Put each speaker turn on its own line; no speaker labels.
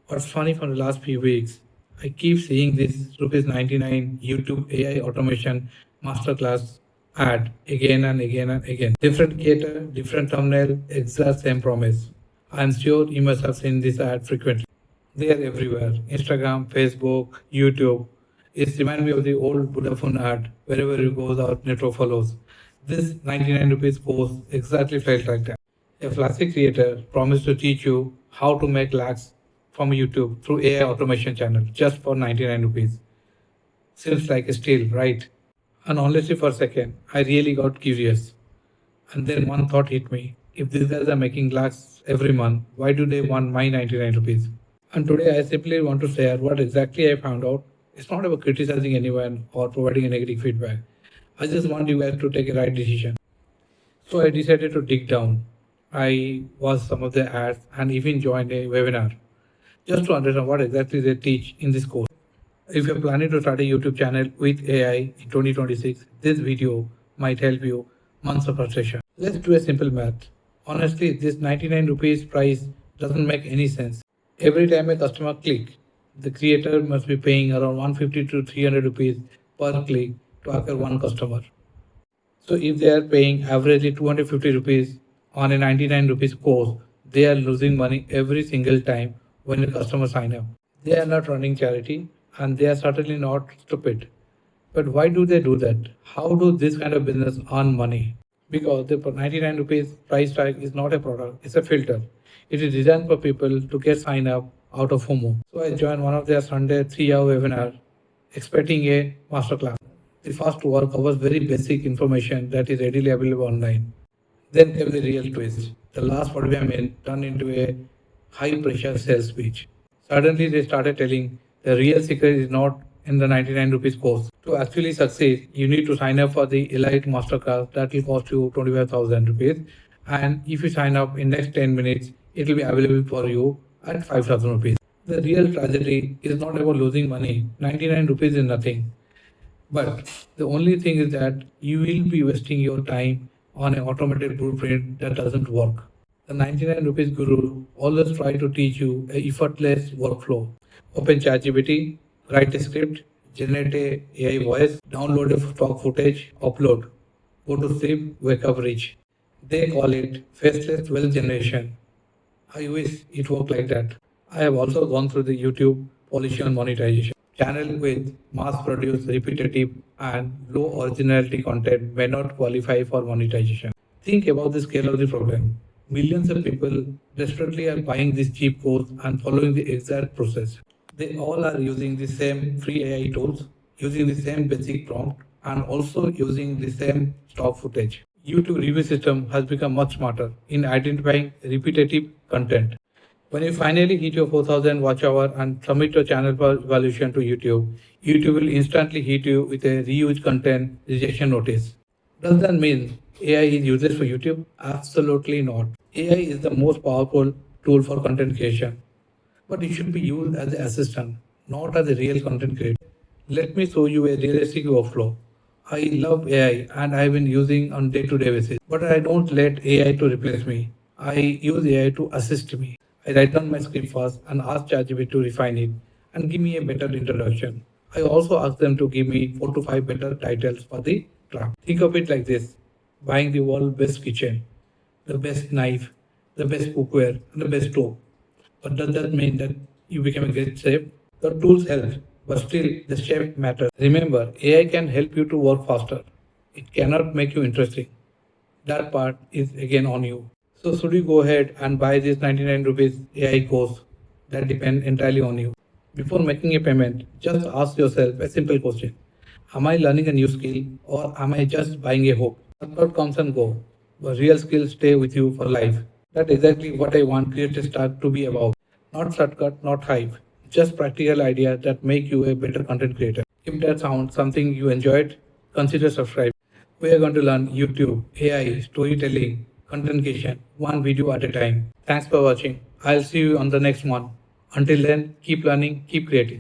What's funny from the last few weeks, I keep seeing this rupees 99 YouTube AI automation masterclass ad again and again and again. Different creator, different thumbnail, exact same promise. I'm sure you must have seen this ad frequently. They are everywhere. Instagram, Facebook, YouTube. It reminds me of the old Vodafone ad. Wherever you go, our network follows. This 99 rupees course exactly felt like that. A flashy creator promised to teach you how to make lakhs from YouTube through AI automation channel just for 99 rupees. Seems like a steal, right? And honestly, for a second, I really got curious. And then one thought hit me. If these guys are making lakhs every month, why do they want my 99 rupees? And today I simply want to share what exactly I found out. It's not about criticizing anyone or providing a negative feedback. I just want you guys to take a right decision. So I decided to dig down. I watched some of the ads and even joined a webinar just to understand what exactly they teach in this course. If you're planning to start a YouTube channel with AI in 2026, this video might help you months of frustration. Let's do a simple math. Honestly, this 99 rupees price doesn't make any sense. Every time a customer click, the creator must be paying around 150 to 300 rupees per click to acquire one customer. So if they are paying averagely 250 rupees on a 99 rupees course, they are losing money every single time when a customer sign up. They are not running charity and they are certainly not stupid. But why do they do that? How do this kind of business earn money? Because the 99 rupees price tag is not a product, it's a filter. It is designed for people to get sign up out of FOMO. So I joined one of their Sunday 3-hour webinar expecting a masterclass. The first hour covers very basic information that is readily available online. Then came the real twist. The last 45 minutes turned into a high pressure sales speech. Suddenly they started telling the real secret is not in the 99 rupees course. To actually succeed, you need to sign up for the Elite Masterclass that will cost you 25,000 rupees. And if you sign up in next 10 minutes, it will be available for you at 5,000 rupees. The real tragedy is not about losing money. 99 rupees is nothing. But the only thing is that you will be wasting your time on an automated blueprint that doesn't work. The 99 rupees guru always try to teach you a effortless workflow. Open ChatGPT, write a script, generate a AI voice, download a stock footage, upload. Go to sleep, wake up rich. They call it faceless wealth generation. I wish it worked like that. I have also gone through the YouTube policy on monetization. Channel with mass-produced, repetitive, and low originality content may not qualify for monetization. Think about the scale of the problem. Millions of people desperately are buying this cheap course and following the exact process. They all are using the same free AI tools, using the same basic prompt, and also using the same stock footage. YouTube review system has become much smarter in identifying repetitive content. When you finally hit your 4,000 watch hour and submit your channel for evaluation to YouTube, YouTube will instantly hit you with a reuse content rejection notice. Does that mean AI is useless for YouTube? Absolutely not. AI is the most powerful tool for content creation, but it should be used as an assistant, not as a real content creator. Let me show you a realistic workflow. I love AI and I've been using on day-to-day basis, but I don't let AI to replace me. I use AI to assist me. I write down my script first and ask ChatGPT to refine it and give me a better introduction. I also ask them to give me 4 to 5 better titles for the draft. Think of it like this: buying the world's best kitchen, the best knife, the best cookware, and the best stove. But does that mean that you become a great chef? The tools help, but still the chef matters. Remember, AI can help you to work faster. It cannot make you interesting. That part is again on you. So should you go ahead and buy this 99 rupees AI course? That depends entirely on you. Before making a payment, just ask yourself a simple question. Am I learning a new skill or am I just buying a hope? Shortcut comes and go, but real skills stay with you for life. That's exactly what I want CreatorStack to be about. Not shortcut, not hype. Just practical ideas that make you a better content creator. If that sounds something you enjoyed, consider subscribe. We are going to learn YouTube, AI, storytelling, content creation, one video at a time. Thanks for watching. I'll see you on the next one. Until then, keep learning, keep creating.